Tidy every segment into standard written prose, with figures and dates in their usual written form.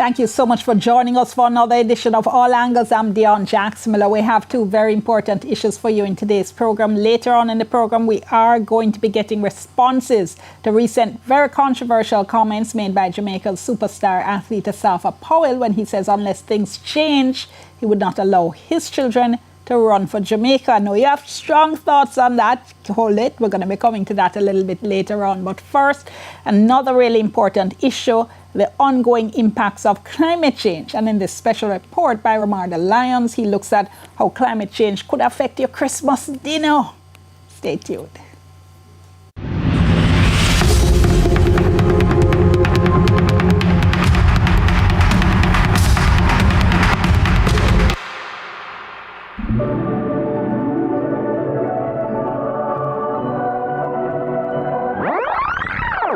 Thank you so much for joining us for another edition of All Angles. I'm Dion Jacksmiller. We have two very important issues for you in today's program. Later on in the program, we are going to be getting responses to recent very controversial comments made by Jamaica's superstar athlete Asafa Powell when he says unless things change, he would not allow his children to run for Jamaica. I know you have strong thoughts on that. Hold it. We're going to be coming to that a little bit later on. But first, another really important issue, the ongoing impacts of climate change. And in this special report by Ramarda Lyons, he looks at how climate change could affect your Christmas dinner. Stay tuned.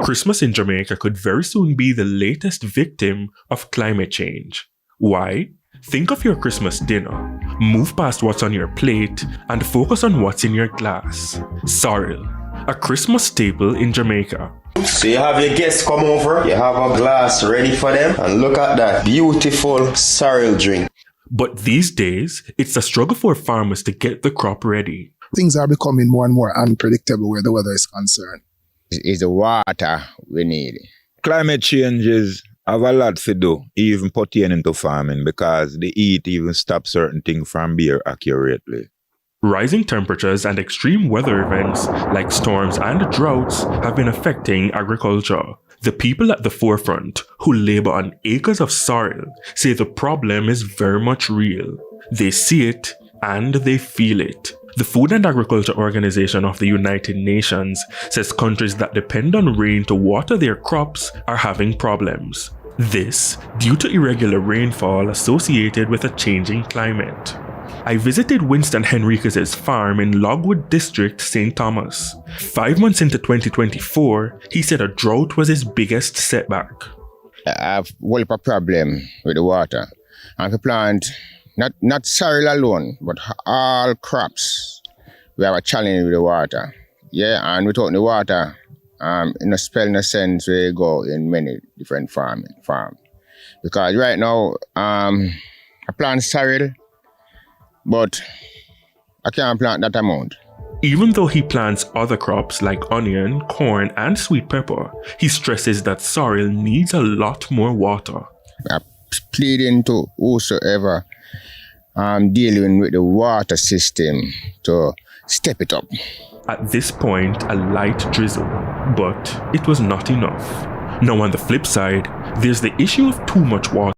Christmas in Jamaica could very soon be the latest victim of climate change. Why? Think of your Christmas dinner, move past what's on your plate, and focus on what's in your glass. Sorrel, a Christmas staple in Jamaica. So you have your guests come over, you have a glass ready for them, and look at that beautiful sorrel drink. But these days, it's a struggle for farmers to get the crop ready. Things are becoming more and more unpredictable where the weather is concerned. It's the water we need. Climate changes have a lot to do, even pertaining to farming, because the heat even stops certain things from being accurately. Rising temperatures and extreme weather events like storms and droughts have been affecting agriculture. The people at the forefront, who labor on acres of sorrel, say the problem is very much real. They see it and they feel it. The Food and Agriculture Organization of the United Nations says countries that depend on rain to water their crops are having problems. This due to irregular rainfall associated with a changing climate. I visited Winston Henriquez's farm in Logwood District, St. Thomas. 5 months into 2024, he said a drought was his biggest setback. I have a problem with the water. And to plant not sorrel alone, but all crops, we have a challenge with the water. Yeah, and without the water, in a spell, in a sense, we go in many different farms. Because right now, I plant sorrel, but I can't plant that amount. Even though he plants other crops like onion, corn, and sweet pepper, he stresses that sorrel needs a lot more water. I'm pleading to whosoever dealing with the water system to step it up. At this point, a light drizzle, but it was not enough. Now on the flip side, there's the issue of too much water.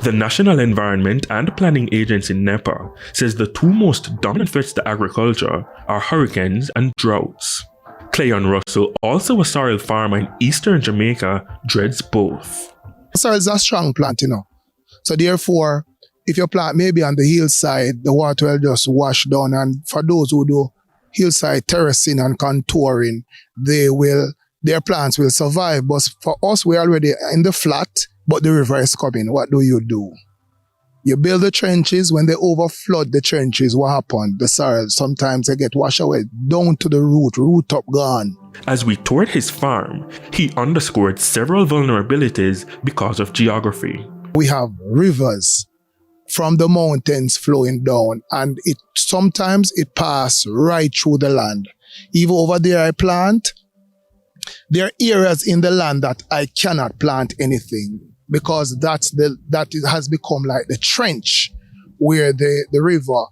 The National Environment and Planning Agency NEPA says the two most dominant threats to agriculture are hurricanes and droughts. Cleon Russell, also a sorrel farmer in eastern Jamaica, dreads both. Sorrel is a strong plant, So therefore, if you plant maybe on the hillside, the water will just wash down. And for those who do hillside terracing and contouring, their plants will survive. But for us, we're already in the flat, but the river is coming. What do? You build the trenches. When they overflood the trenches, what happens? The sorrel, sometimes they get washed away down to the root up gone. As we toured his farm, he underscored several vulnerabilities because of geography. We have rivers from the mountains flowing down, and sometimes it passes right through the land. Even over there I plant, there are areas in the land that I cannot plant anything because that has become like the trench where the river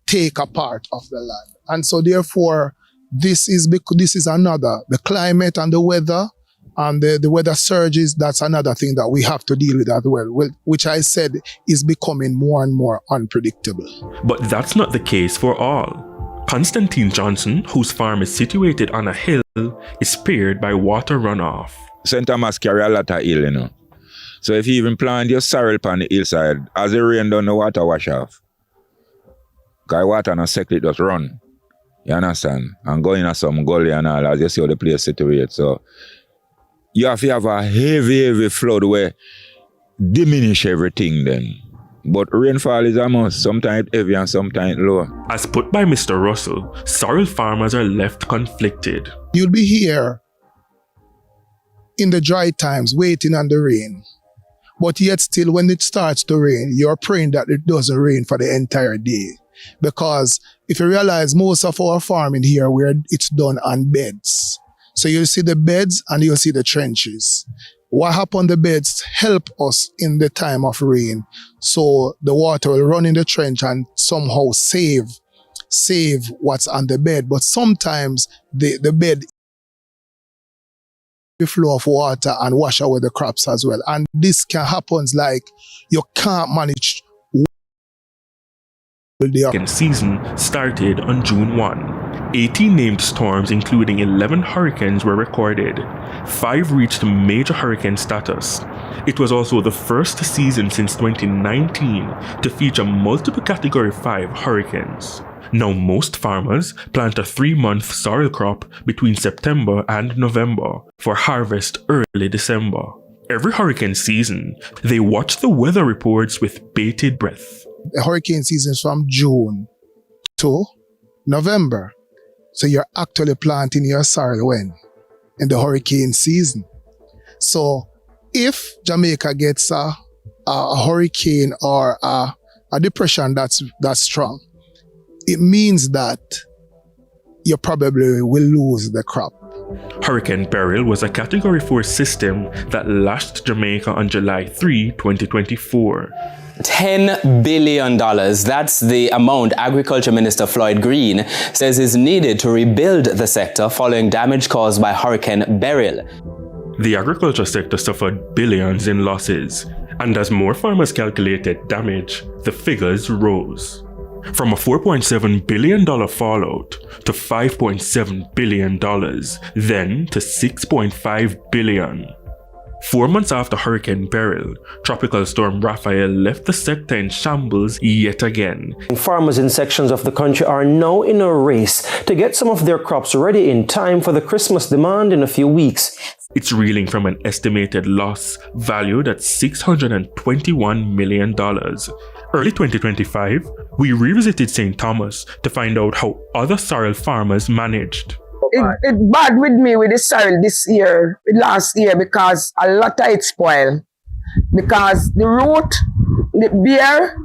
take a part of the land. And so therefore, this is another, the climate and the weather, and the weather surges, that's another thing that we have to deal with as well, which I said is becoming more and more unpredictable. But that's not the case for all. Constantine Johnson, whose farm is situated on a hill, is spared by water runoff. St. Thomas carry a lot of hill, So if you even plant your sorrel on the hillside, as it rain down, the water wash off. Because water and a second just run. You understand? And go in some gully and all, as you see how the place situated. So you have to have a heavy flood where diminish everything then. But rainfall is a must, sometimes heavy and sometimes low. As put by Mr. Russell, sorrel farmers are left conflicted. You'll be here in the dry times waiting on the rain. But yet still, when it starts to rain, you're praying that it doesn't rain for the entire day. Because if you realize most of our farming here, where it's done on beds. So you'll see the beds and you'll see the trenches. What happened, the beds help us in the time of rain. So the water will run in the trench and somehow save what's on the bed. But sometimes the bed, the flow of water and wash away the crops as well. And this can happen like you can't manage. The season started on June 1. 18 named storms, including 11 hurricanes, were recorded. 5 reached major hurricane status. It was also the first season since 2019 to feature multiple Category 5 hurricanes. Now, most farmers plant a 3-month sorrel crop between September and November for harvest early December. Every hurricane season, they watch the weather reports with bated breath. The hurricane season is from June to November. So you're actually planting your sorrel when? In the hurricane season. So if Jamaica gets a hurricane or a depression that's strong, it means that you probably will lose the crop. Hurricane Beryl was a Category 4 system that lashed Jamaica on July 3, 2024. $10 billion. That's the amount Agriculture Minister Floyd Green says is needed to rebuild the sector following damage caused by Hurricane Beryl. The agriculture sector suffered billions in losses, and as more farmers calculated damage, the figures rose. From a $4.7 billion fallout to $5.7 billion, then to $6.5 billion. 4 months after Hurricane Beryl, Tropical Storm Raphael left the sector in shambles yet again. Farmers in sections of the country are now in a race to get some of their crops ready in time for the Christmas demand in a few weeks. It's reeling from an estimated loss valued at $621 million. Early 2025, we revisited St. Thomas to find out how other sorrel farmers managed. It's bad with me with the sorrel last year, because a lot of it spoiled. Because the root, the beer,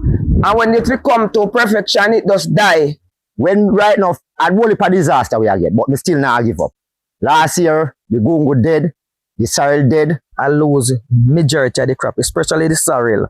and when it will come to perfection, it just die. When right now, I'd only a disaster we are get, but we still not give up. Last year, the gungo dead, the sorrel dead. I lose majority of the crop, especially the sorrel.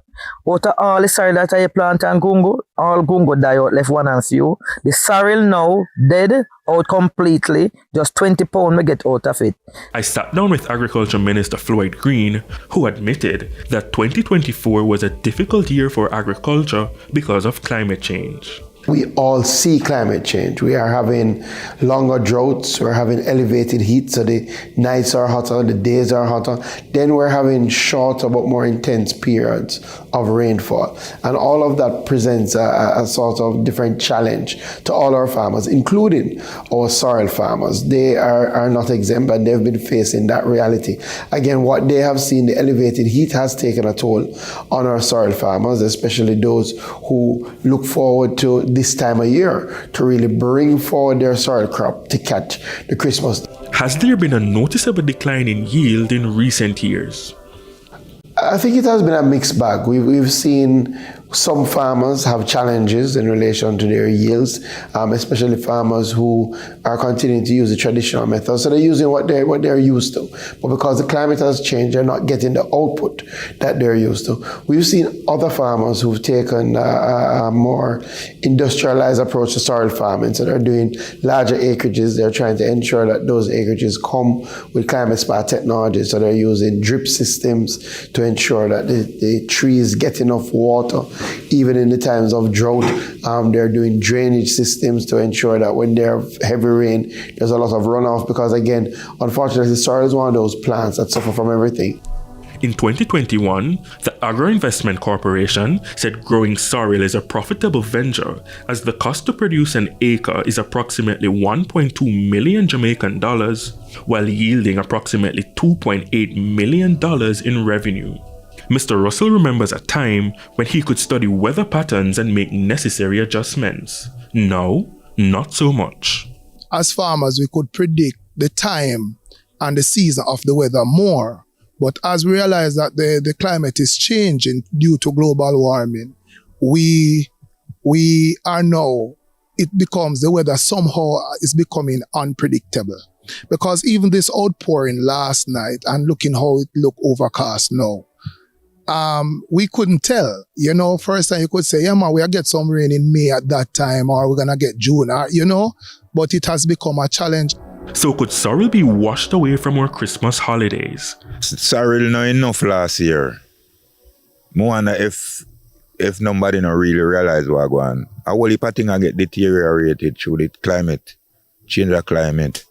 Out of all the sorrel that I plant and gungo, all gungo die out, left one and few. The sorrel now dead out completely, just 20 pounds we get out of it. I sat down with Agriculture Minister Floyd Green, who admitted that 2024 was a difficult year for agriculture because of climate change. We all see climate change. We are having longer droughts, we're having elevated heat, so the nights are hotter, the days are hotter. Then we're having shorter but more intense periods of rainfall. And all of that presents a sort of different challenge to all our farmers, including our sorrel farmers. They are not exempt, and they've been facing that reality. Again, what they have seen, the elevated heat has taken a toll on our sorrel farmers, especially those who look forward to this time of year to really bring forward their sorrel crop to catch the Christmas. Has there been a noticeable decline in yield in recent years? I think it has been a mixed bag. We've seen some farmers have challenges in relation to their yields, especially farmers who are continuing to use the traditional methods. So they're using what they're used to. But because the climate has changed, they're not getting the output that they're used to. We've seen other farmers who've taken a more industrialized approach to sorrel farming. So they're doing larger acreages. They're trying to ensure that those acreages come with climate-smart technology. So they're using drip systems to ensure that the trees get enough water. Even in the times of drought, they're doing drainage systems to ensure that when there's heavy rain, there's a lot of runoff, because again, unfortunately, sorrel is one of those plants that suffer from everything. In 2021, the Agro-Investment Corporation said growing sorrel is a profitable venture, as the cost to produce an acre is approximately 1.2 million Jamaican dollars, while yielding approximately $2.8 million in revenue. Mr. Russell remembers a time when he could study weather patterns and make necessary adjustments. Now, not so much. As farmers, we could predict the time and the season of the weather more But as we realize that the climate is changing due to global warming, we are now, the weather somehow is becoming unpredictable. Because even this outpouring last night and looking how it look overcast now, we couldn't tell. First time you could say, yeah man, we'll get some rain in May at that time, or we're gonna get June, but it has become a challenge. So could Sorrel be washed away from our Christmas holidays? Sorrel not enough last year. I wonder if nobody not really realize what going on. A whole heap of things get deteriorated through the climate, change the climate.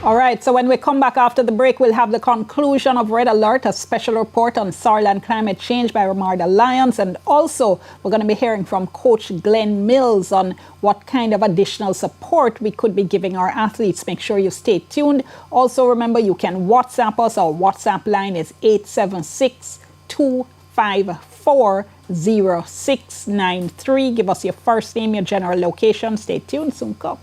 All right, so when we come back after the break, we'll have the conclusion of Red Alert, a special report on Sorrel and climate change by Ramarda Lyons. And also, we're going to be hearing from Coach Glenn Mills on what kind of additional support we could be giving our athletes. Make sure you stay tuned. Also, remember, you can WhatsApp us. Our WhatsApp line is 876-254-0693. Give us your first name, your general location. Stay tuned, soon come.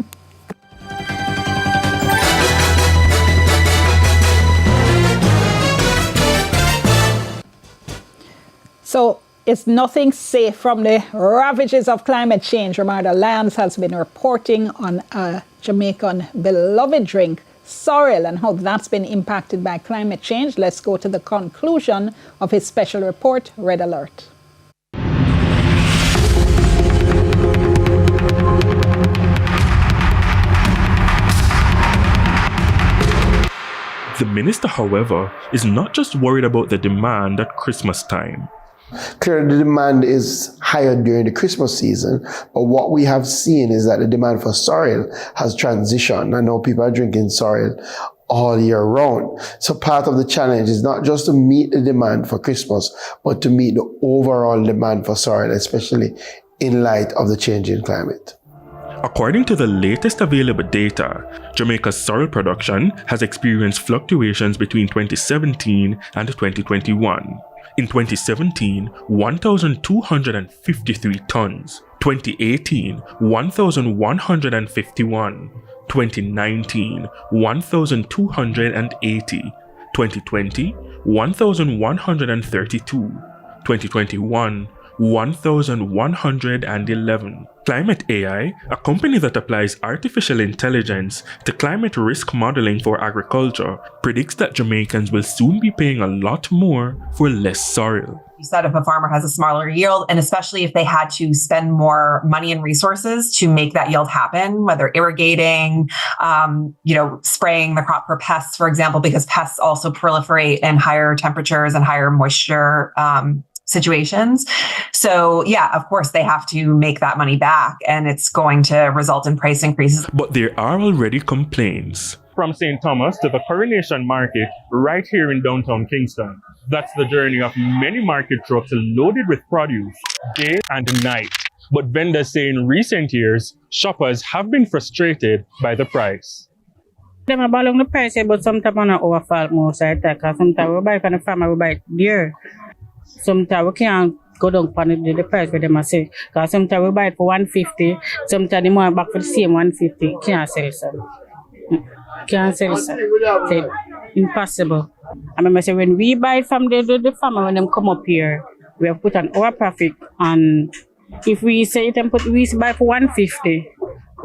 So is nothing safe from the ravages of climate change? Ramarda Lyons has been reporting on a Jamaican beloved drink, Sorrel, and how that's been impacted by climate change. Let's go to the conclusion of his special report, Red Alert. The minister, however, is not just worried about the demand at Christmas time. Clearly, the demand is higher during the Christmas season, but what we have seen is that the demand for Sorrel has transitioned. I know people are drinking Sorrel all year round. So part of the challenge is not just to meet the demand for Christmas, but to meet the overall demand for Sorrel, especially in light of the changing climate. According to the latest available data, Jamaica's sorrel production has experienced fluctuations between 2017 and 2021. In 2017, 1,253 tons. 2018, 1,151. 2019, 1,280. 2020, 1,132. 2021, 1,111. Climate AI, a company that applies artificial intelligence to climate risk modeling for agriculture, predicts that Jamaicans will soon be paying a lot more for less sorrel. You said if a farmer has a smaller yield, and especially if they had to spend more money and resources to make that yield happen, whether irrigating, spraying the crop for pests, for example, because pests also proliferate in higher temperatures and higher moisture situations. So yeah, of course, they have to make that money back, and it's going to result in price increases. But there are already complaints. From St. Thomas to the Coronation Market right here in downtown Kingston. That's the journey of many market trucks loaded with produce, day and night. But vendors say in recent years, shoppers have been frustrated by the price. Them about the price, but sometimes on overfall most of the time, because sometimes we buy from the farmer, we buy it dear. Sometimes we can't go down on the price for them, I say. Because sometimes we buy it for 150, sometimes they want back for the same 150. Can't sell it, sir. Can't sell it, sir. Say, impossible. I remember say when we buy it from the farmer, when them come up here, we have put on our profit. And if we say it and we buy for 150,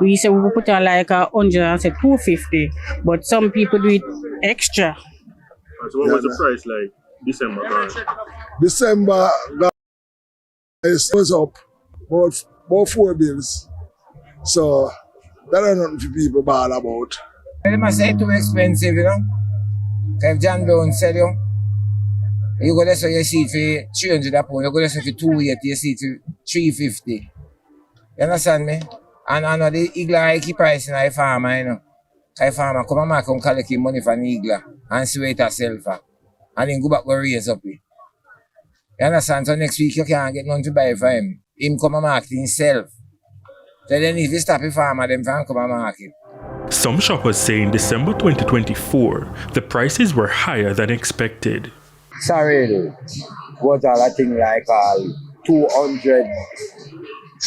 we say we put on like 100 and say 250. But some people do it extra. So what was the price like December? December was up about 4 bills. So that are nothing for people bad about. They must say too expensive, you know. If John Brown said you go there so you see it for 300 a pound, you go there so for 280, you see it for 350. You understand me? And I know the Eagle I keep pricing a farmer, you know. A farmer come and come collect him money from the Eagle and see where it sell for. And then go back and raise up it. You understand? So next week you can't get none to buy for him. Him come and market himself. So then if you stop a farmer, them can come and market. Some shoppers say in December 2024, the prices were higher than expected. Sorrel was a thing like 200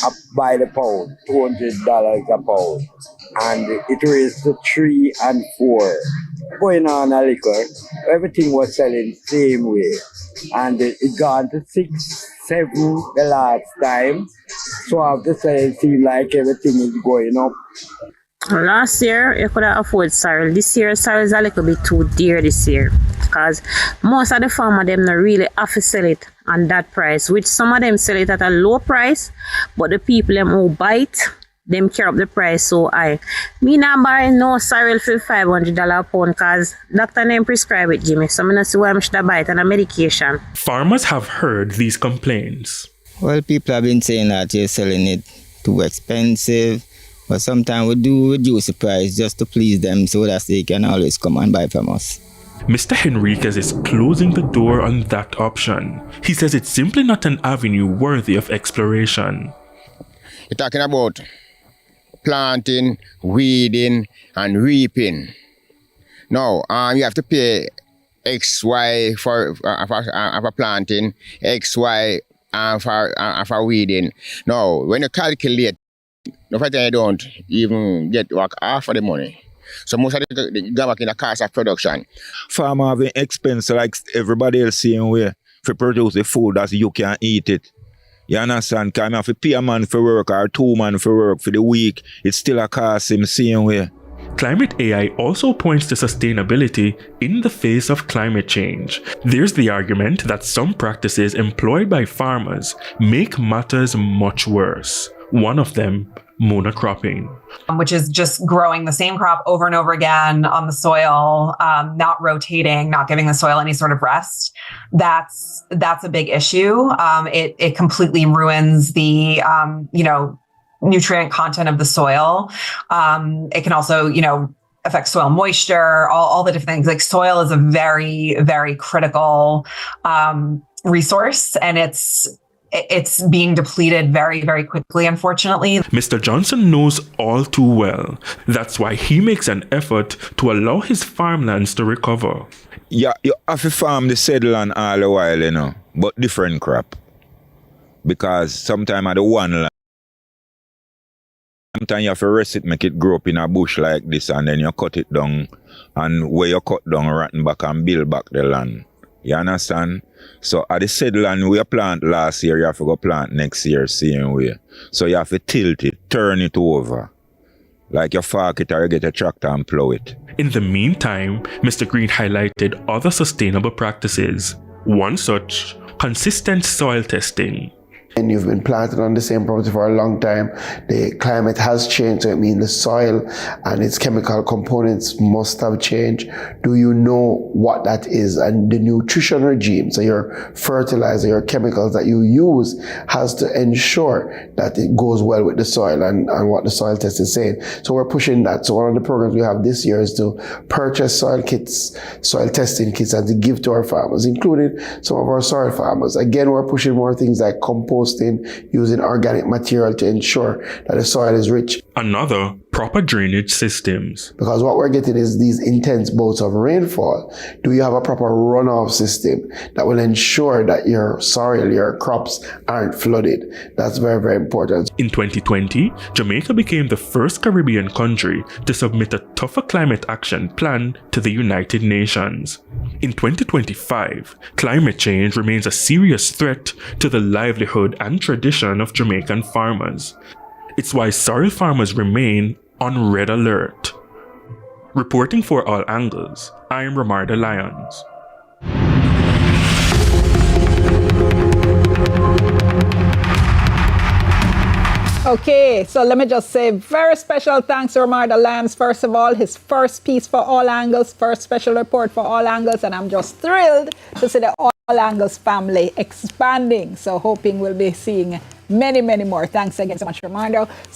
up by the pound, $200 a pound. And it raised to 3 and 4. Going on a liquor, everything was selling same way. And it gone to 6, 7 the last time. So after say it seems like everything is going up. Last year, you could have afforded sorrel. This year, sorrel is a little bit too dear this year. Because most of the farmers, them not really have to sell it on that price. Which some of them sell it at a low price. But the people them who buy it, them care up the price so high. Me not buy no sorrel for $500 a pound because doctor name prescribe it, Jimmy. So I don't see why I should buy it on a medication. Farmers have heard these complaints. Well, people have been saying that you're selling it too expensive. But sometimes we do reduce the price just to please them so that they can always come and buy from us. Mr. Henriquez is closing the door on that option. He says it's simply not an avenue worthy of exploration. You're talking about planting, weeding, and reaping. No, you have to pay XY for planting, XY for weeding. No, when you calculate, no fact you don't even get like half of the money. So most of the go back in the cost of production. Farmer having expense like everybody else same way to produce the food that you can eat it. You understand? Because I have to pay a man for work or 2 men for work for the week. It's still a cost in the same way. Climate AI also points to sustainability in the face of climate change. There's the argument that some practices employed by farmers make matters much worse. One of them, monocropping. Which is just growing the same crop over and over again on the soil, not rotating, not giving the soil any sort of rest. That's a big issue. It completely ruins the, nutrient content of the soil. It can also, affect soil moisture, all the different things. Like soil is a very, very critical resource, and it's being depleted very, very quickly, unfortunately. Mr. Johnson knows all too well. That's why he makes an effort to allow his farmlands to recover. Yeah, you have to farm the said land all the while, but different crop. Because sometimes at the one land, sometimes you have to rest it, make it grow up in a bush like this, and then you cut it down, and where you cut down, rotten back and build back the land. You understand? So at the said land we plant last year, you have to go plant next year same way. So you have to tilt it, turn it over. Like you fork it or you get a tractor and plow it. In the meantime, Mr. Green highlighted other sustainable practices. One such, consistent soil testing. And you've been planted on the same property for a long time, the climate has changed, so it means the soil and its chemical components must have changed. Do you know what that is? And the nutrition regime, so your fertilizer, your chemicals that you use, has to ensure that it goes well with the soil and what the soil test is saying. So we're pushing that. So one of the programs we have this year is to purchase soil kits, soil testing kits, and to give to our farmers, including some of our soil farmers. Again, we're pushing more things like composting, using organic material to ensure that the soil is rich. Another, proper drainage systems. Because what we're getting is these intense bouts of rainfall. Do you have a proper runoff system that will ensure that your soil, your crops aren't flooded? That's very, very important. In 2020, Jamaica became the first Caribbean country to submit a tougher climate action plan to the United Nations. In 2025, climate change remains a serious threat to the livelihood and tradition of Jamaican farmers. It's why sorrel farmers remain on red alert. Reporting for All Angles, I am Ramarda Lyons. Okay, so let me just say very special thanks to Ramarda Lyons. First of all, his first piece for All Angles, first special report for All Angles, and I'm just thrilled to see the All Angles family expanding. So hoping we'll be seeing many, many more. Thanks again so much, Ramarda.